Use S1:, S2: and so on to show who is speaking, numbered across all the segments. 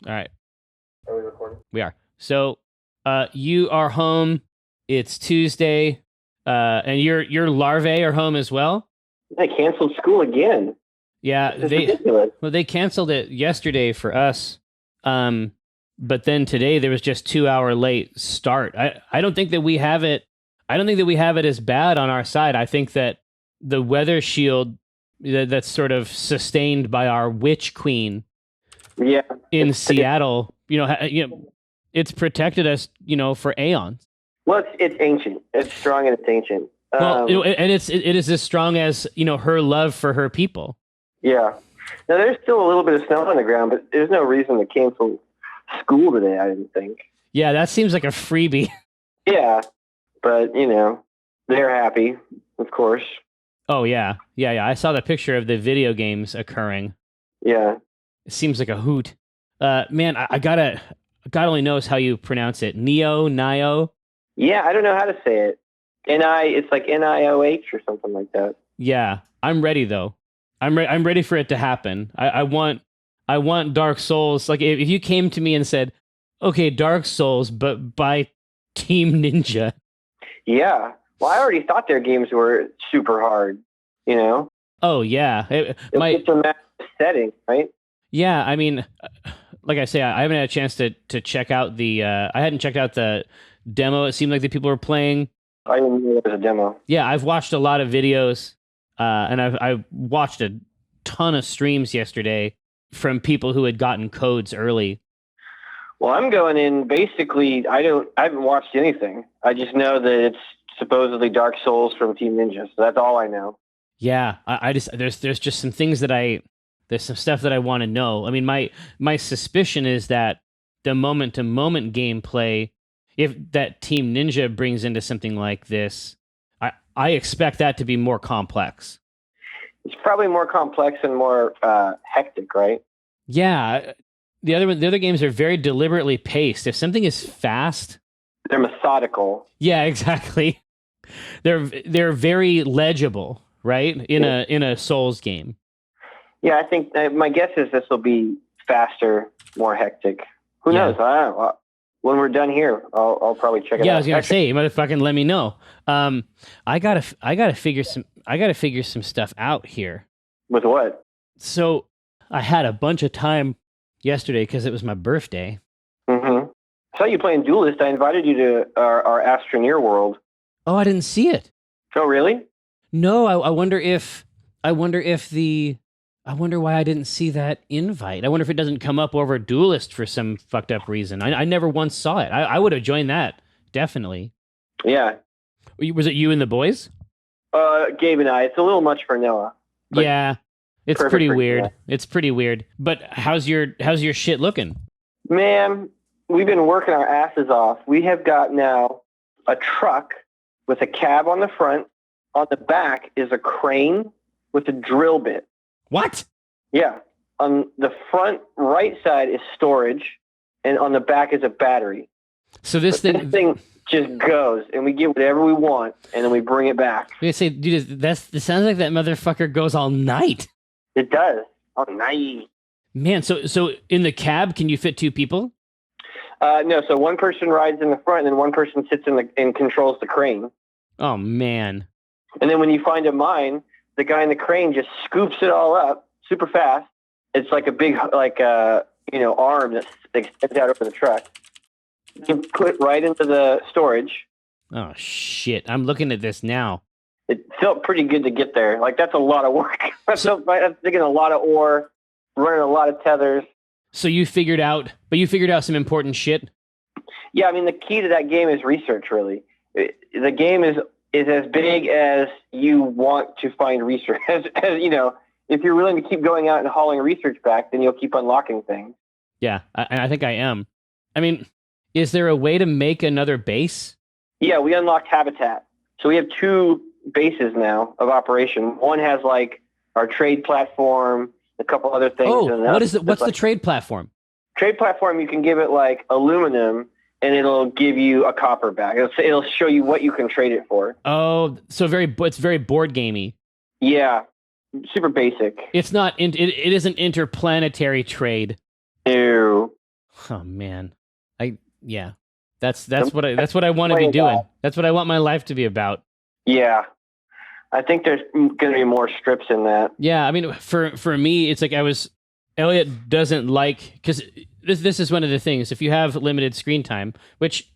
S1: All right,
S2: Are we recording?
S1: we are. So, you are home. It's Tuesday, and your larvae are home as well.
S2: They canceled school again.
S1: Yeah,
S2: This is ridiculous.
S1: they canceled it yesterday for us. But then today there was just 2 hour late start. I don't think that we have it. I don't think that we have it as bad on our side. I think that the weather shield that's sort of sustained by our witch queen
S2: Yeah.
S1: in Seattle, it's protected us, for aeons.
S2: Well, it's ancient. It's strong and it's ancient.
S1: Well, and it is as strong as her love for her people.
S2: Yeah. Now there's still a little bit of snow on the ground, but there's no reason to cancel school today. I didn't think.
S1: Yeah, that seems like a freebie.
S2: Yeah, but they're happy, of course.
S1: Oh yeah. I saw the picture of the video games occurring.
S2: Yeah.
S1: It seems like a hoot. Man, I gotta. God only knows how you pronounce it. Nio.
S2: Yeah, I don't know how to say it. It's like NIOH or something like that.
S1: Yeah, I'm ready though. I'm ready for it to happen. I want Dark Souls. Like if you came to me and said, "Okay, Dark Souls, but by Team Ninja."
S2: Yeah. Well, I already thought their games were super hard.
S1: Oh yeah,
S2: It's a massive setting, right?
S1: Yeah, I mean, like I say, I haven't had a chance to check out the. I hadn't checked out the demo. It seemed like the people were playing.
S2: I didn't know there was a demo.
S1: Yeah, I've watched a lot of videos, and I watched a ton of streams yesterday from people who had gotten codes early.
S2: Well, I'm going in basically. I haven't watched anything. I just know that it's supposedly Dark Souls from Team Ninja. So that's all I know.
S1: Yeah, I just there's just some things that there's some stuff that I want to know. I mean, my suspicion is that the moment to moment gameplay, if that Team Ninja brings into something like this, I expect that to be more complex.
S2: It's probably more complex and more hectic, right?
S1: Yeah, the other games are very deliberately paced. If something is fast,
S2: They're methodical.
S1: yeah, exactly. They're very legible, right? In a Souls game.
S2: Yeah, I think my guess is this will be faster, more hectic. Who
S1: Yeah.
S2: knows? I don't know. When we're done here, I'll probably check it out.
S1: Yeah, I was gonna say, motherfucking, let me know. I gotta figure some stuff out here.
S2: With what?
S1: So I had a bunch of time yesterday because it was my birthday.
S2: Mm-hmm. I saw you playing Duelist. I invited you to our Astroneer world.
S1: Oh, I didn't see it.
S2: Oh, really?
S1: No, I wonder why I didn't see that invite. I wonder if it doesn't come up over Duelist for some fucked up reason. I never once saw it. I would have joined that, definitely.
S2: Yeah.
S1: Was it you and the boys?
S2: Gabe and I. It's a little much for Noah. But
S1: Yeah, it's
S2: perfect
S1: pretty
S2: for
S1: weird.
S2: Noah.
S1: It's pretty weird. But how's your shit looking?
S2: Man, we've been working our asses off. We have got now a truck with a cab on the front. On the back is a crane with a drill bit.
S1: What?
S2: Yeah. On the front right side is storage, and on the back is a battery.
S1: So this
S2: thing just goes, and we get whatever we want, and then we bring it back.
S1: I say, dude, it sounds like that motherfucker goes all night.
S2: It does. Oh, nice.
S1: Man, so in the cab, can you fit two people?
S2: No, so one person rides in the front, and then one person sits and controls the crane.
S1: Oh, man.
S2: And then when you find a mine, the guy in the crane just scoops it all up super fast. It's like a big, arm that extends out over the truck. You put it right into the storage.
S1: Oh, shit. I'm looking at this now.
S2: It felt pretty good to get there. Like, that's a lot of work. That's digging a lot of ore, running a lot of tethers.
S1: So you figured out some important shit?
S2: Yeah, I mean, the key to that game is research, really. The game is as big as you want to find research. As if you're willing to keep going out and hauling research back, then you'll keep unlocking things.
S1: Yeah, and I think I am. I mean, is there a way to make another base?
S2: Yeah, we unlocked Habitat. So we have 2 bases now of operation. One has like our trade platform, a couple other things.
S1: Oh, what's the trade platform?
S2: Trade platform, you can give it like aluminum, and it'll give you a copper back. It'll show you what you can trade it for.
S1: Oh, so it's very board gamey.
S2: Yeah, super basic.
S1: It's not. It isn't interplanetary trade.
S2: No.
S1: Oh man, yeah. That's
S2: I'm
S1: what I want to be
S2: playing
S1: doing.
S2: that.
S1: That's what I want my life to be about.
S2: Yeah, I think there's going to be more strips in that.
S1: Yeah, I mean, for me, it's like Elliot doesn't like because this is one of the things. If you have limited screen time, which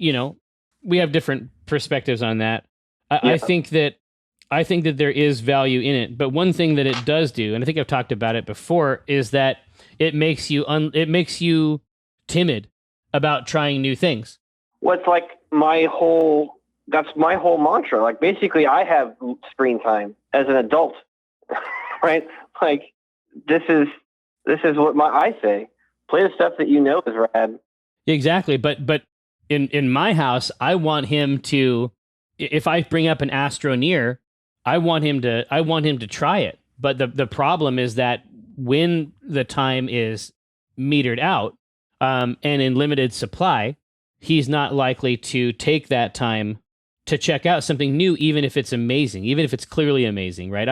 S1: we have different perspectives on that. I
S2: Yeah.
S1: think that there is value in it. But one thing that it does do, and I think I've talked about it before, is that it makes you timid about trying new things.
S2: What's like that's my whole mantra. Like basically I have screen time as an adult, right? Like this is what I say. Play the stuff that you know is rad.
S1: Exactly, but in my house, I want him to. If I bring up an Astroneer, I want him to try it. But the problem is that when the time is metered out, and in limited supply, he's not likely to take that time to check out something new, even if it's amazing, even if it's clearly amazing, right?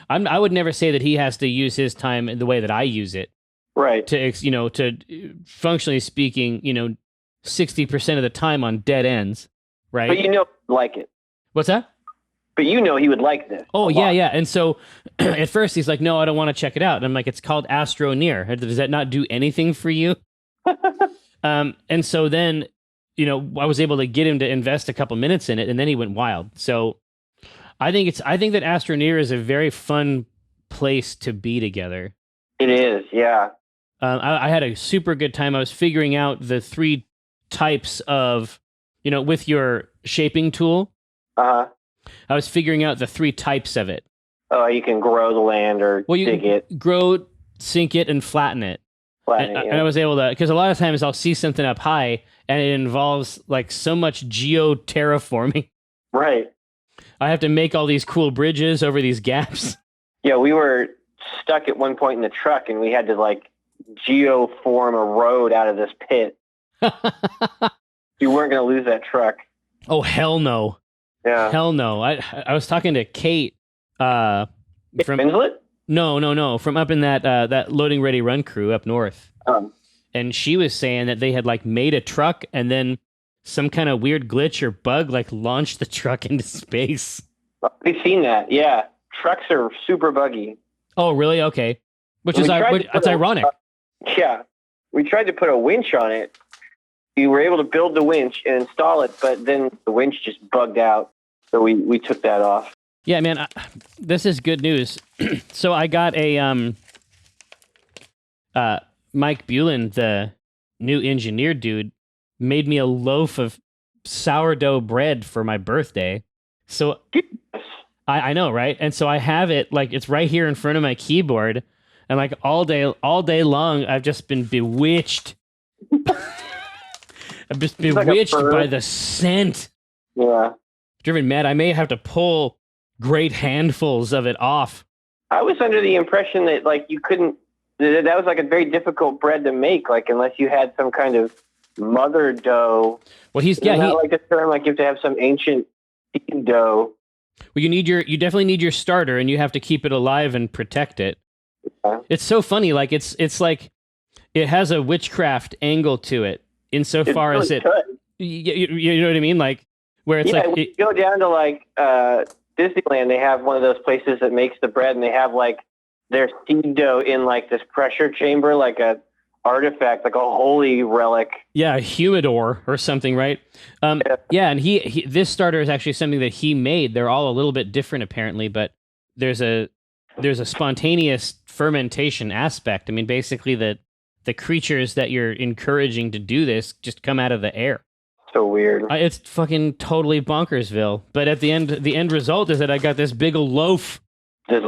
S1: I would never say that he has to use his time in the way that I use it.
S2: Right.
S1: To functionally speaking, 60% of the time on dead ends, right?
S2: But he'd like it.
S1: What's that?
S2: But he would like this.
S1: Oh, yeah. And so at first he's like, no, I don't want to check it out. And I'm like, it's called Astroneer. Does that not do anything for you? And so then, I was able to get him to invest a couple minutes in it, and then he went wild. So I think that Astroneer is a very fun place to be together.
S2: It is, yeah.
S1: I had a super good time. I was figuring out the 3 types of, with your shaping tool.
S2: Uh-huh.
S1: I was figuring out the 3 types of it.
S2: Oh, you can grow the land or dig it.
S1: Grow, sink it, and flatten it. And I was able to, because a lot of times I'll see something up high and it involves like so much geo-terraforming.
S2: Right.
S1: I have to make all these cool bridges over these gaps.
S2: Yeah, we were stuck at one point in the truck and we had to like geoform a road out of this pit. You weren't going to lose that truck.
S1: Oh, hell no.
S2: Yeah.
S1: Hell no. I was talking to Kate from
S2: Winslet?
S1: No, from up in that loading ready run crew up north. And she was saying that they had like made a truck and then some kind of weird glitch or bug like launched the truck into space.
S2: We've seen that. Yeah. Trucks are super buggy.
S1: Oh, really? Okay. That's ironic.
S2: Yeah. We tried to put a winch on it. We were able to build the winch and install it, but then the winch just bugged out. So we took that off.
S1: Yeah, man, this is good news. So I got a Mike Bulin, the new engineer dude, made me a loaf of sourdough bread for my birthday. So I know, right? And so I have it like it's right here in front of my keyboard, and like all day long, I've just been bewitched. I've just bewitched by the scent.
S2: Yeah.
S1: Driven mad. I may have to pull great handfuls of it off.
S2: I was under the impression that like you couldn't. That was like a very difficult bread to make, like unless you had some kind of mother dough.
S1: Well,
S2: like a term like you have to have some ancient dough.
S1: Well, you definitely need your starter, and you have to keep it alive and protect it. Yeah. It's so funny, like it's like it has a witchcraft angle to it, insofar really as it. You know what I mean, like where it's like
S2: when you go down to like Disneyland, they have one of those places that makes the bread, and they have like their seed dough in like this pressure chamber, like a artifact, like a holy relic.
S1: Yeah, a humidor or something, right? Yeah, and he this starter is actually something that he made. They're all a little bit different apparently, but there's a spontaneous fermentation aspect. I mean, basically the creatures that you're encouraging to do this just come out of the air.
S2: So weird.
S1: It's fucking totally bonkersville. But at the end result is that I got this big old loaf. This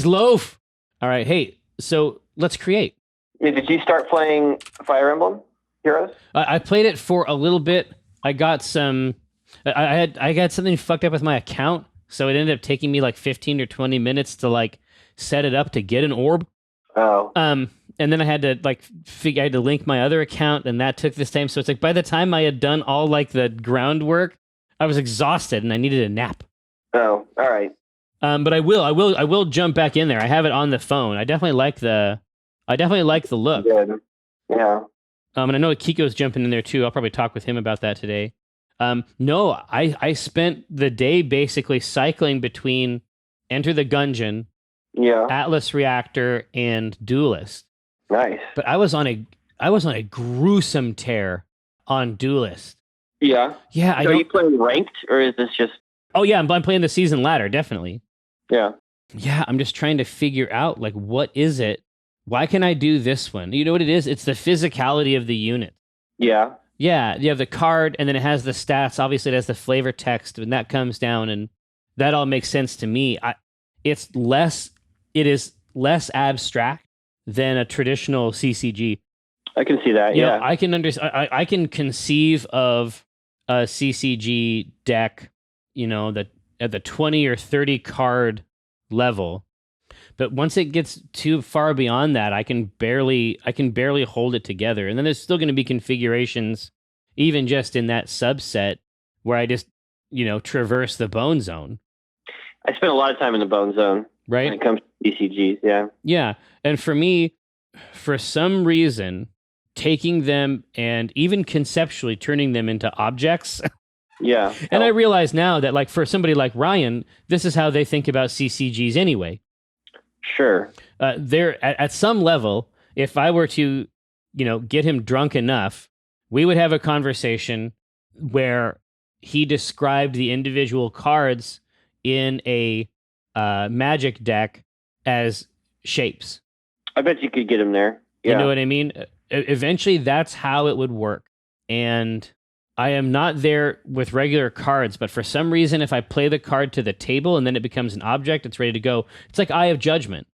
S1: loaf. All right, hey, so let's create.
S2: Did you start playing Fire Emblem Heroes?
S1: I played it for a little bit. I got some. I got something fucked up with my account, so it ended up taking me like 15 or 20 minutes to like set it up to get an orb.
S2: Oh.
S1: And then I had to I had to link my other account, and that took this time. So it's like by the time I had done all like the groundwork, I was exhausted and I needed a nap.
S2: Oh, all right.
S1: But I will jump back in there. I have it on the phone. I definitely like the look.
S2: Good. Yeah.
S1: And I know Kiko's jumping in there too. I'll probably talk with him about that today. No, I spent the day basically cycling between Enter the Gungeon,
S2: Yeah.
S1: Atlas Reactor, and Duelist.
S2: Nice.
S1: But I was on a gruesome tear on Duelist.
S2: Yeah.
S1: Yeah,
S2: So are you playing ranked, or is this just?
S1: Oh yeah, I'm playing the season ladder, definitely.
S2: Yeah.
S1: Yeah, I'm just trying to figure out like what is it? Why can I do this one? You know what it is? It's the physicality of the unit.
S2: Yeah.
S1: Yeah, you have the card, and then it has the stats. Obviously, it has the flavor text, and that comes down, and that all makes sense to me. It is less abstract than a traditional CCG.
S2: I can see that.
S1: You
S2: Yeah.
S1: know, I can I can conceive of a CCG deck, you know, that at the 20 or 30 card level. But once it gets too far beyond that, I can barely hold it together. And then there's still going to be configurations, even just in that subset, where I just, you know, traverse the bone zone.
S2: I spent a lot of time in the bone zone when
S1: Right?
S2: it comes to DCGs. Yeah.
S1: Yeah. And for me, for some reason, taking them and even conceptually turning them into objects.
S2: Yeah.
S1: And I realize now that, like, for somebody like Ryan, this is how they think about CCGs anyway.
S2: Sure.
S1: There, at some level, if I were to, you know, get him drunk enough, we would have a conversation where he described the individual cards in a Magic deck as shapes.
S2: I bet you could get him there. Yeah.
S1: You know what I mean? Eventually, that's how it would work. And I am not there with regular cards, but for some reason, if I play the card to the table and then it becomes an object, it's ready to go. It's like Eye of Judgment.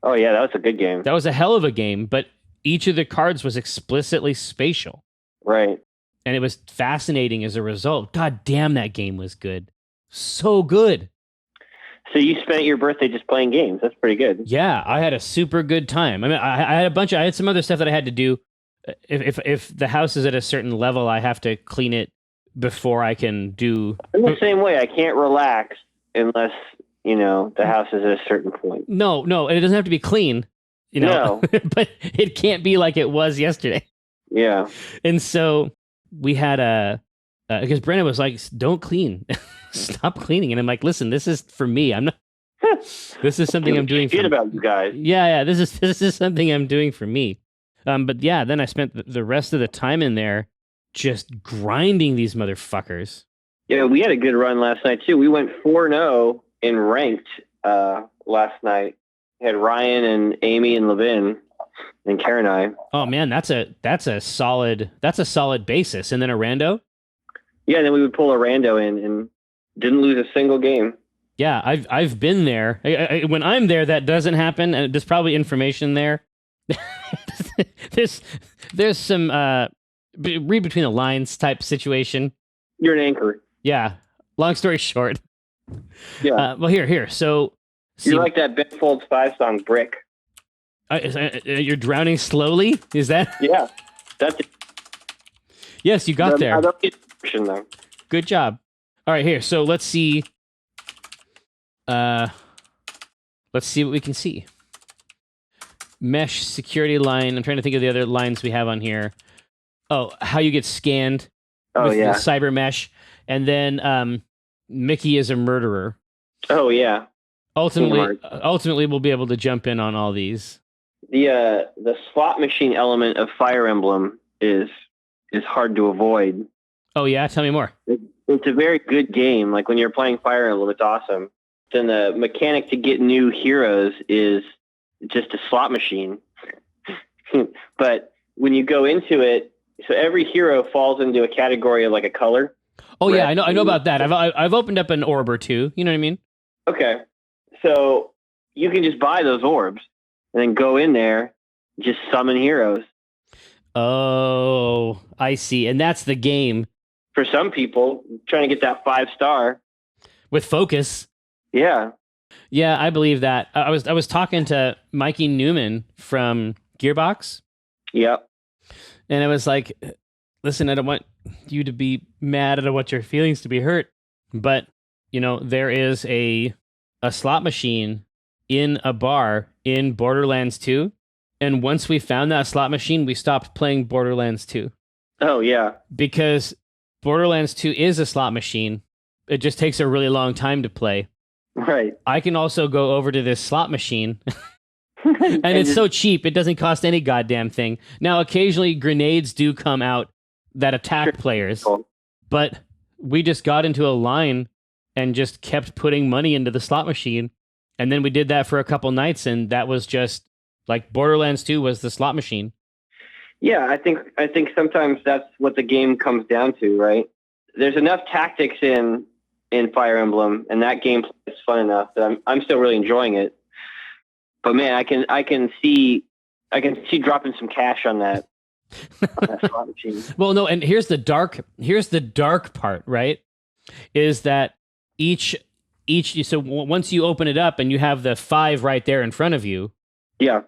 S2: Oh yeah, that was a good game.
S1: That was a hell of a game, but each of the cards was explicitly spatial.
S2: Right.
S1: And it was fascinating as a result. God damn, that game was good. So good.
S2: So you spent your birthday just playing games. That's pretty good.
S1: Yeah, I had a super good time. I mean, I had some other stuff that I had to do. If the house is at a certain level, I have to clean it before I can do.
S2: I'm the same way. I can't relax unless, you know, the house is at a certain point.
S1: No, it doesn't have to be clean, you know, but it can't be like it was yesterday.
S2: Yeah.
S1: And so we had because Brenna was like, "Don't clean, stop cleaning," and I'm like, "Listen, this is for me. I'm not. This is something I'm doing.
S2: Shit about you guys.
S1: Yeah. This is something I'm doing for me." But yeah, then I spent the rest of the time in there just grinding these motherfuckers.
S2: Yeah, we had a good run last night too. We went 4-0 in ranked last night. We had Ryan and Amy and Levin and Karen and I.
S1: Oh man, that's a solid basis. And then a rando.
S2: Yeah, and then we would pull a rando in and didn't lose a single game.
S1: Yeah, I've been there. When I'm there, that doesn't happen, and there's probably information there. there's some read between the lines type situation.
S2: You're an anchor.
S1: Yeah. Long story short.
S2: Yeah.
S1: Well, here. So
S2: you're like that Ben Folds 5 song, Brick.
S1: You're drowning slowly. Is that?
S2: Yeah. That's it.
S1: Yes, you got there.
S2: I don't get the though.
S1: Good job. All right, here. So let's see. Let's see what we can see. Mesh security line. I'm trying to think of the other lines we have on here. Oh, how you get scanned with the cyber mesh. And then Mickey is a murderer.
S2: Oh, yeah.
S1: Ultimately, we'll be able to jump in on all these.
S2: The slot machine element of Fire Emblem is hard to avoid.
S1: Oh, yeah? Tell me more.
S2: It's a very good game. Like, when you're playing Fire Emblem, it's awesome. Then the mechanic to get new heroes is just a slot machine. But when you go into it, so every hero falls into a category of like a color.
S1: Oh yeah, I know about that. I've opened up an orb or two. You know what I mean?
S2: Okay, so you can just buy those orbs and then go in there, just summon heroes.
S1: Oh, I see. And that's the game.
S2: For some people, trying to get that 5-star
S1: with focus.
S2: Yeah.
S1: Yeah, I believe that. I was talking to Mikey Newman from Gearbox.
S2: Yep.
S1: And I was like, listen, I don't want you to be mad. I don't want your feelings to be hurt. But, you know, there is a slot machine in a bar in Borderlands 2 And once we found that slot machine, we stopped playing Borderlands 2
S2: Oh yeah.
S1: because Borderlands 2 is a slot machine. It just takes a really long time to play.
S2: Right.
S1: I can also go over to this slot machine and it's so cheap, it doesn't cost any goddamn thing. Now, occasionally grenades do come out that attack players, but we just got into a line and just kept putting money into the slot machine. And then we did that for a couple nights, and that was just like Borderlands 2 was the slot machine.
S2: Yeah, I think sometimes that's what the game comes down to, right? There's enough tactics in Fire Emblem, and that game is fun enough that I'm still really enjoying it. But man, I can see dropping some cash on that slot machine.
S1: Well, no, and here's the dark part, right? Is that each so once you open it up and you have the 5 right there in front of you,
S2: yeah,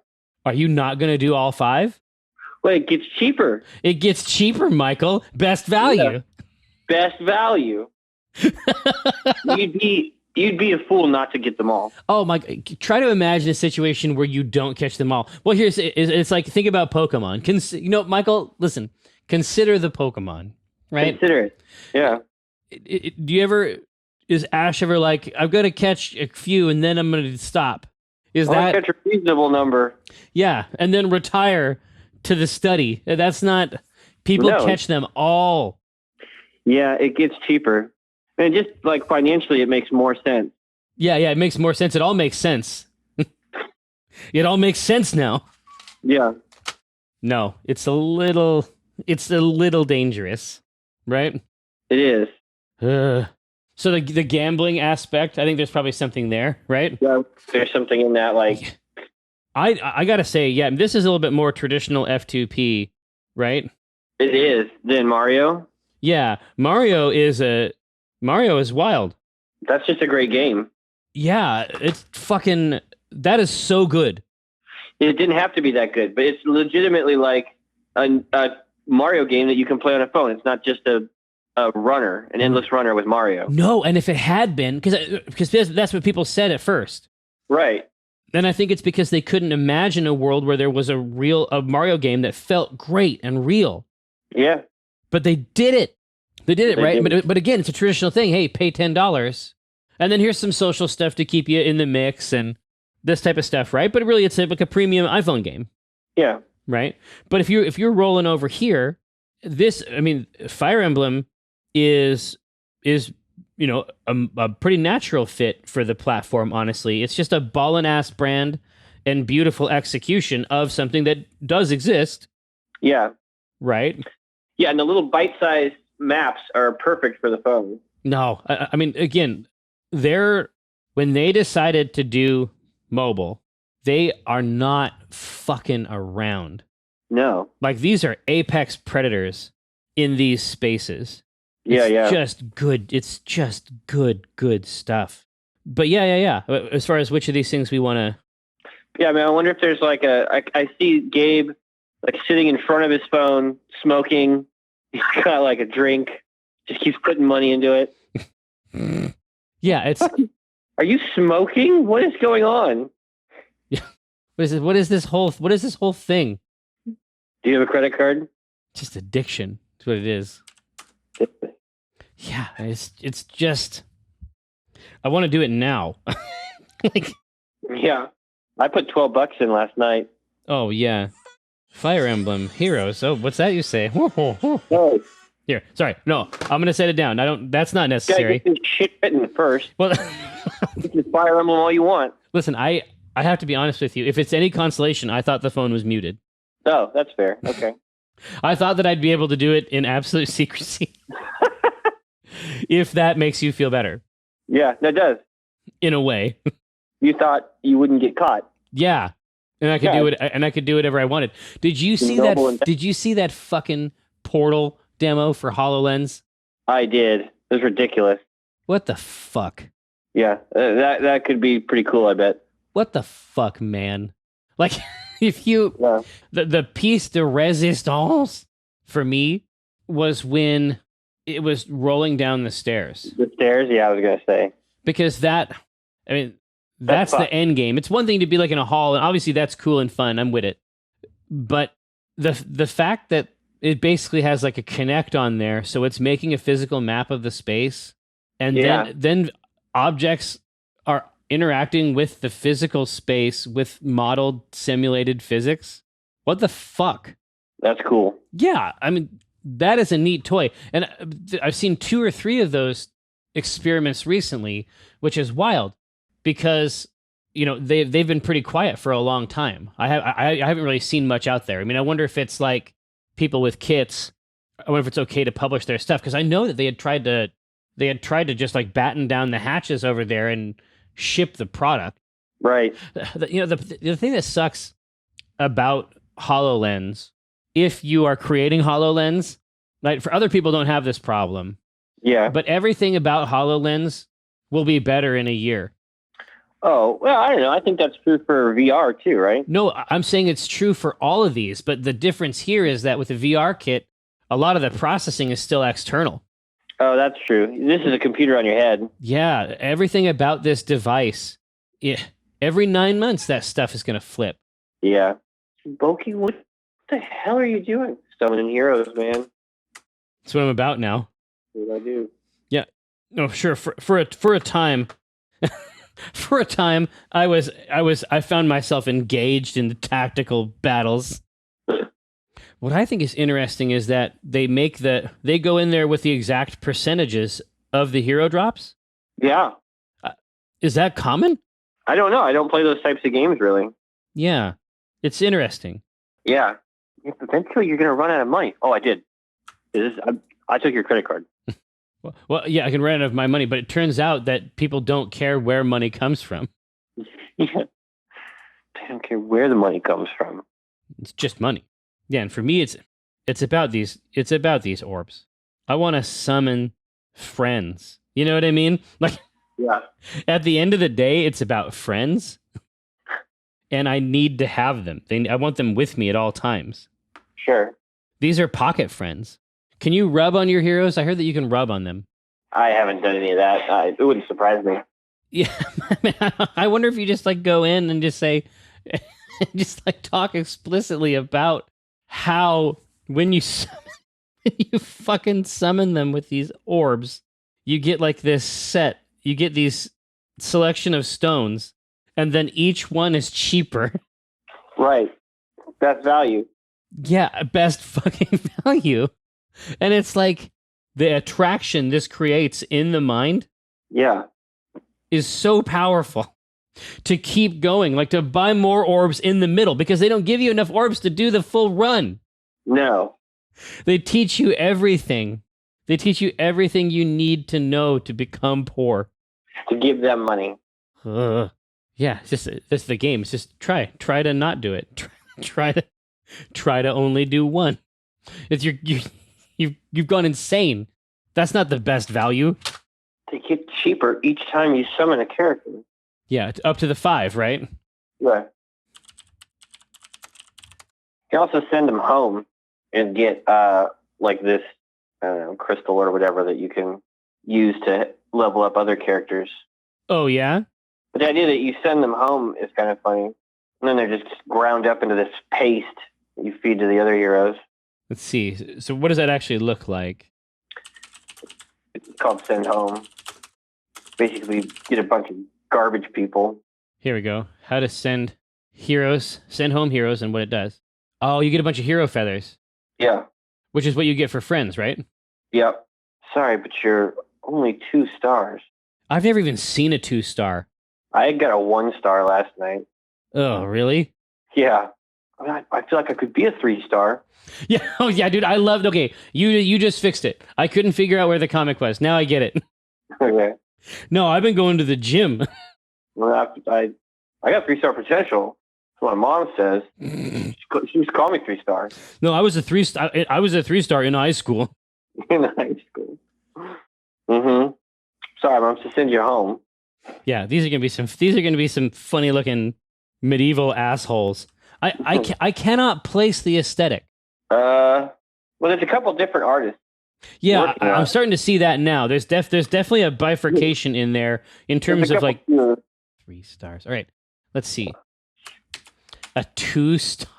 S1: are you not going to do all 5?
S2: Well, it gets cheaper.
S1: It gets cheaper, Michael. Best value.
S2: Yeah. Best value. You'd be a fool not to get them all.
S1: Oh my! Try to imagine a situation where you don't catch them all. Well, it's like, think about Pokemon. Michael, listen. Consider the Pokemon, right?
S2: Consider it. Yeah.
S1: Is Ash ever like, I'm going to catch a few and then I'm going to stop? Is that
S2: catch a reasonable number?
S1: Yeah, and then retire to the study. That's not. People catch them all.
S2: Yeah, it gets cheaper. And just like financially, it makes more sense.
S1: Yeah, it makes more sense. It all makes sense. It all makes sense now.
S2: Yeah.
S1: No, it's a little dangerous, right?
S2: It is.
S1: So the gambling aspect, I think there's probably something there, right?
S2: Yeah, there's something in that. Like,
S1: I gotta say, yeah, this is a little bit more traditional F2P, right?
S2: It is. Than Mario.
S1: Yeah, Mario is wild.
S2: That's just a great game.
S1: Yeah, it's fucking. That is so good.
S2: It didn't have to be that good, but it's legitimately like a Mario game that you can play on a phone. It's not just an endless runner with Mario.
S1: No, and if it had been, because that's what people said at first.
S2: Right.
S1: Then I think it's because they couldn't imagine a world where there was a Mario game that felt great and real.
S2: Yeah.
S1: But they did it. They did it, right? But again, it's a traditional thing. Hey, pay $10. And then here's some social stuff to keep you in the mix and this type of stuff, right? But really, it's like a premium iPhone game.
S2: Yeah.
S1: Right? But if you're rolling over here, Fire Emblem is a pretty natural fit for the platform, honestly. It's just a ballin'-ass brand and beautiful execution of something that does exist.
S2: Yeah.
S1: Right?
S2: Yeah, and the little bite-sized maps are perfect for the phone.
S1: No, I mean, again, when they decided to do mobile, they are not fucking around.
S2: No.
S1: Like, these are apex predators in these spaces.
S2: It's
S1: just good. It's just good stuff. But yeah. As far as which of these things we want to...
S2: Yeah, man, I wonder if there's like I see Gabe like sitting in front of his phone, smoking. He's got like a drink, just keeps putting money into it.
S1: Yeah, it's...
S2: Are you smoking? What is going on?
S1: Yeah. What is this whole thing?
S2: Do you have a credit card?
S1: Just addiction. That's what it is. Yeah, it's just... I want to do it now.
S2: Yeah. I put $12 in last night.
S1: Oh, yeah. Fire Emblem Heroes. Oh, what's that you say?
S2: Oh.
S1: Here, sorry. No, I'm going to set it down. That's not necessary.
S2: Get this shit written first.
S1: Well,
S2: you can Fire Emblem all you want.
S1: Listen, I have to be honest with you. If it's any consolation, I thought the phone was muted.
S2: Oh, that's fair. Okay.
S1: I thought that I'd be able to do it in absolute secrecy. If that makes you feel better.
S2: Yeah, that does.
S1: In a way.
S2: You thought you wouldn't get caught.
S1: Yeah. And I could do it, and I could do whatever I wanted. Did you see that? Did you see that fucking Portal demo for HoloLens?
S2: I did. It was ridiculous.
S1: What the fuck?
S2: Yeah, that could be pretty cool, I bet.
S1: What the fuck, man? Like, if you... Yeah. The piece de resistance for me was when it was rolling down the stairs.
S2: The stairs? Yeah, I was going to say.
S1: Because that's the end game. It's one thing to be like in a hall, and obviously that's cool and fun. I'm with it. But the fact that it basically has like a Kinect on there, so it's making a physical map of the space, and
S2: Yeah.
S1: then objects are interacting with the physical space with modeled simulated physics. What the fuck?
S2: That's cool.
S1: Yeah, I mean that is a neat toy, and I've seen 2 or 3 of those experiments recently, which is wild because they've been pretty quiet for a long time. I haven't really seen much out there. I mean, I wonder if it's like people with kits. I wonder if it's okay to publish their stuff because I know that they had tried to just like batten down the hatches over there and ship the product.
S2: Right.
S1: The thing that sucks about HoloLens, if you are creating HoloLens, like for other people don't have this problem,
S2: Yeah.
S1: but everything about HoloLens will be better in a year.
S2: Oh, well, I don't know. I think that's true for VR too, right?
S1: No, I'm saying it's true for all of these, but the difference here is that with the VR kit, a lot of the processing is still external.
S2: Oh, that's true. This is a computer on your head.
S1: Yeah, everything about this device, every 9 months that stuff is going to flip.
S2: Yeah. Boki, what the hell are you doing? Summoning heroes, man.
S1: That's what I'm about now.
S2: What do I do?
S1: Yeah. No, sure. For a time, for a time, I found myself engaged in the tactical battles. What I think is interesting is that they go in there with the exact percentages of the hero drops.
S2: Yeah.
S1: Is that common?
S2: I don't know. I don't play those types of games really.
S1: Yeah, it's interesting.
S2: Yeah. Eventually, you're gonna run out of money. Oh, I did. I took your credit card.
S1: Well, yeah, I can run out of my money, but it turns out that people don't care where money comes from.
S2: Yeah. They don't care where the money comes from.
S1: It's just money. Yeah, and for me, it's about these orbs. I want to summon friends. You know what I mean? Like,
S2: yeah.
S1: At the end of the day, it's about friends, and I need to have them. I want them with me at all times.
S2: Sure.
S1: These are pocket friends. Can you rub on your heroes? I heard that you can rub on them.
S2: I haven't done any of that. It wouldn't surprise me.
S1: Yeah, I wonder if you just like go in and just say, just like talk explicitly about how when you fucking summon them with these orbs, you get like this set. You get these selection of stones, and then each one is cheaper.
S2: Right. Best value.
S1: Yeah, best fucking value. And it's like the attraction this creates in the mind.
S2: Yeah.
S1: Is so powerful to keep going, like to buy more orbs in the middle because they don't give you enough orbs to do the full run.
S2: No.
S1: They teach you everything. They teach you everything you need to know to become poor.
S2: To give them money.
S1: Yeah, it's just that's the game. It's just try to not do it. Try to only do one. It's you've gone insane. That's not the best value.
S2: They get cheaper each time you summon a character.
S1: Yeah, up to the 5, right?
S2: Yeah. You can also send them home and get like this, I don't know, crystal or whatever that you can use to level up other characters.
S1: Oh yeah.
S2: But the idea that you send them home is kind of funny. And then they're just ground up into this paste that you feed to the other heroes.
S1: Let's see. So what does that actually look like?
S2: It's called Send Home. Basically, get a bunch of garbage people.
S1: Here we go. How to send home heroes, and what it does. Oh, you get a bunch of hero feathers.
S2: Yeah.
S1: Which is what you get for friends, right?
S2: Yep. Sorry, but you're only 2 stars.
S1: I've never even seen a 2-star.
S2: I got a 1 star last night.
S1: Oh, really?
S2: Yeah. I feel like I could be a 3-star.
S1: Yeah. Oh, yeah, dude. I loved. Okay, you just fixed it. I couldn't figure out where the comic was. Now I get it.
S2: Okay.
S1: No, I've been going to the gym.
S2: Well, I got 3-star potential. That's what my mom says. She used to call me 3-star.
S1: No, I was a 3-star. I was a 3-star in high school.
S2: In high school. Mm-hmm. Sorry, Mom, to send you home.
S1: Yeah, these are gonna be some funny looking medieval assholes. I cannot place the aesthetic.
S2: Well, there's a couple different artists.
S1: Yeah, I'm starting to see that now. There's definitely a bifurcation in there in terms of like 3 stars. All right, let's see. A 2-star.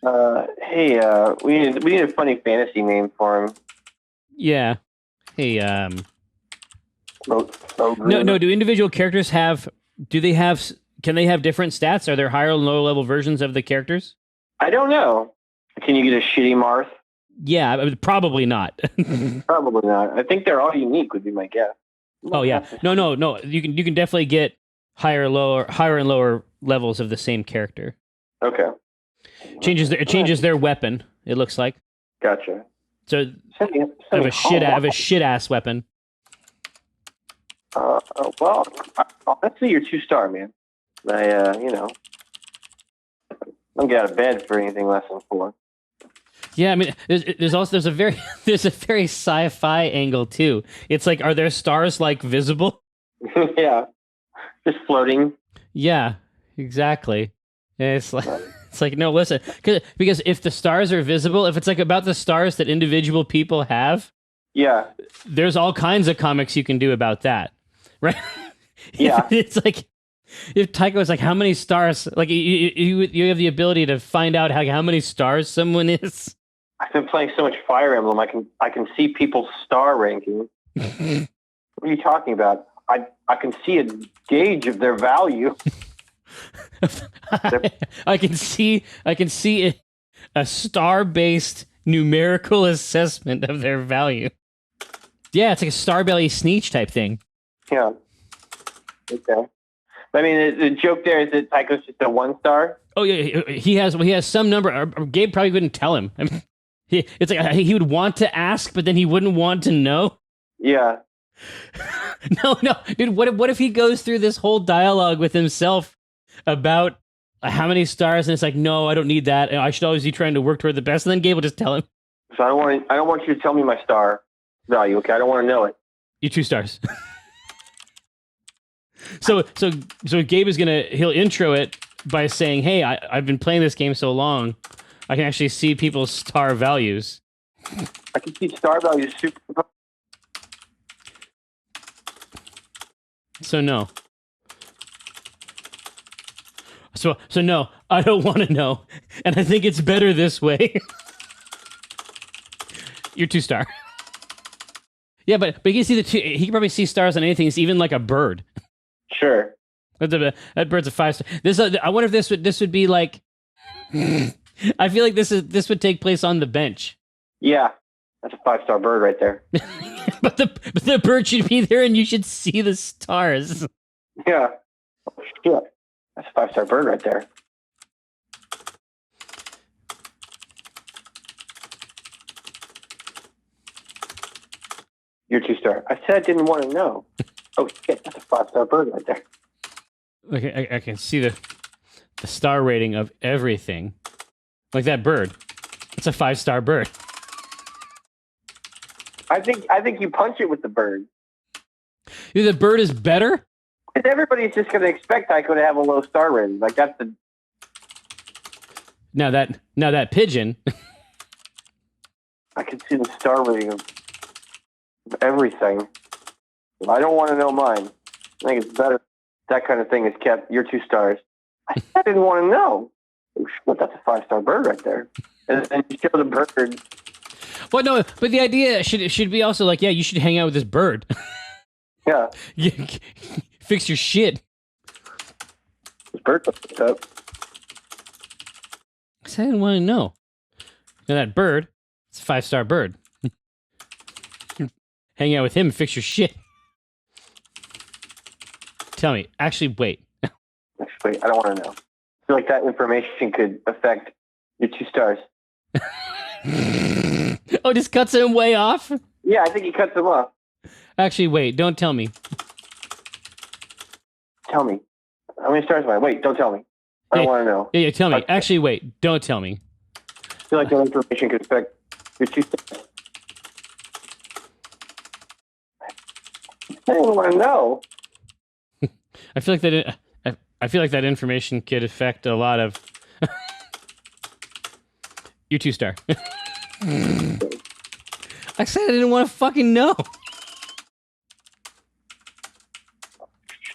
S2: Hey, we need a funny fantasy name for him.
S1: Yeah. Hey,
S2: Ogre.
S1: no. Do individual characters have? Do they have? Can they have different stats? Are there higher and lower level versions of the characters?
S2: I don't know. Can you get a shitty Marth?
S1: Yeah, probably not.
S2: Probably not. I think they're all unique. Would be my guess.
S1: Oh yeah, no. You can definitely get higher and lower levels of the same character.
S2: Okay.
S1: It changes their weapon. It looks like.
S2: Gotcha.
S1: So I have a shit ass weapon.
S2: Well, let's see your 2-star, man. I don't get out of bed for anything less than 4.
S1: Yeah, I mean, there's a very sci-fi angle too. It's like, are there stars like visible?
S2: Yeah, just floating.
S1: Yeah, exactly. And it's like no, listen, because if the stars are visible, if it's like about the stars that individual people have,
S2: yeah,
S1: there's all kinds of comics you can do about that, right?
S2: Yeah,
S1: it's like if Tycho is like, how many stars? Like you have the ability to find out how many stars someone is.
S2: I've been playing so much Fire Emblem. I can see people's star ranking. What are you talking about? I can see a gauge of their value.
S1: I can see a star-based numerical assessment of their value. Yeah, it's like a Starbelly Sneech type thing.
S2: Yeah. Okay. I mean, the joke there is that Tycho's just a 1-star.
S1: Oh yeah, he has some number. Or Gabe probably wouldn't tell him. I mean, it's like he would want to ask, but then he wouldn't want to know.
S2: Yeah.
S1: No, dude. What if he goes through this whole dialogue with himself about how many stars, and it's like, no, I don't need that. I should always be trying to work toward the best. And then Gabe will just tell him,
S2: So I don't want you to tell me my star value. Okay, I don't want to know it.
S1: you're 2 stars. So Gabe is he'll intro it by saying, hey, I've been playing this game so long, I can actually see people's star values.
S2: I can see star values super.
S1: So no. So no, I don't want to know, and I think it's better this way. You're 2-star. Yeah, but you can see he can probably see stars on anything. It's even like a bird.
S2: Sure.
S1: That bird's a 5-star. I wonder if this would be like. I feel like this would take place on the bench.
S2: Yeah, that's a 5-star bird right there.
S1: but the bird should be there, and you should see the stars.
S2: Yeah. Oh, shit. That's a 5-star bird right there. You're 2-star. I said I didn't want to know. Oh shit, that's a 5-star bird right there.
S1: Okay, I can see the star rating of everything. Like that bird. It's a 5-star bird.
S2: I think you punch it with the bird.
S1: The bird is better?
S2: Because everybody's just going to expect Tycho to have a low star rating. Like that's the.
S1: Now that pigeon.
S2: I can see the star rating of everything. I don't want to know mine. I think it's better. That kind of thing is kept. You're 2 stars. I didn't want to know. Oh, shit, that's a 5-star bird right there. And then you show the bird.
S1: Well, no, but the idea should be also like, yeah, you should hang out with this bird.
S2: Yeah.
S1: Fix your shit.
S2: This bird fucked up.
S1: I didn't want to know. And that bird, it's a 5-star bird. Hang out with him and fix your shit. Tell me. Actually, wait.
S2: Actually, I don't want to know. I feel like that information could affect your 2 stars.
S1: Oh, just cuts him way off?
S2: Yeah, I think he cuts them off.
S1: Actually, wait. Don't tell me.
S2: Tell me. How many stars am I? Wait, don't tell me. I don't want to know.
S1: Yeah, tell me. Actually, wait. Don't tell me.
S2: I feel like that information could affect your 2 stars. I don't want to know.
S1: I feel like that information could affect a lot of. You're 2-star. I said I didn't want to fucking know.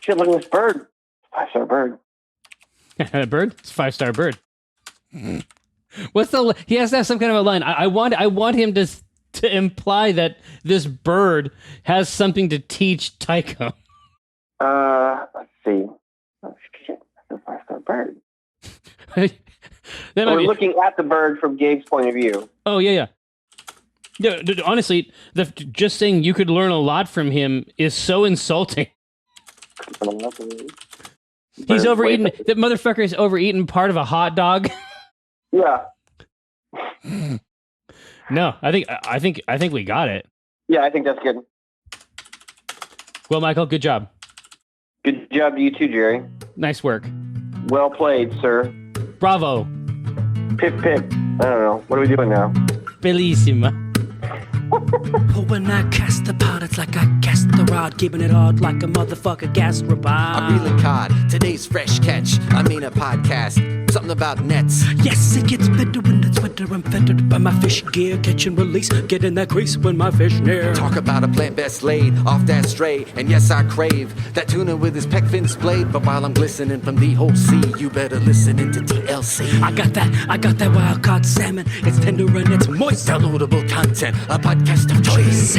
S2: Shit, look at this bird. 5-star bird.
S1: That bird? It's a 5-star bird. What's the? He has to have some kind of a line. I want him to imply that this bird has something to teach Tycho.
S2: Let's see. Oh shit, that's a 5-star bird. We're looking at the bird from Gabe's point of view.
S1: Oh yeah. Yeah, honestly, just saying you could learn a lot from him is so insulting. He's overeaten. That motherfucker is overeaten part of a hot dog.
S2: Yeah.
S1: No, I think we got it.
S2: Yeah, I think that's good.
S1: Well, Michael, good job.
S2: Good job to you too, Jerry.
S1: Nice work.
S2: Well played, sir.
S1: Bravo.
S2: Pip pip. I don't know. What are we doing now?
S1: Bellissima.
S3: When I cast the pot, it's like I cast the rod, keeping it hard like a motherfucker gas robot.
S4: I'm reeling cod, today's fresh catch. I mean a podcast, something about nets.
S3: Yes, it gets better when it's winter. I'm fettered by my fish gear, catch and release, get in that crease when my fish near.
S4: Talk about a plant best laid off that stray, and yes, I crave that tuna with his peck fin splayed. But while I'm glistening from the whole sea, you better listen into TLC.
S3: I got that wild caught salmon. It's tender and it's moist.
S4: Downloadable content, a podcast of choice.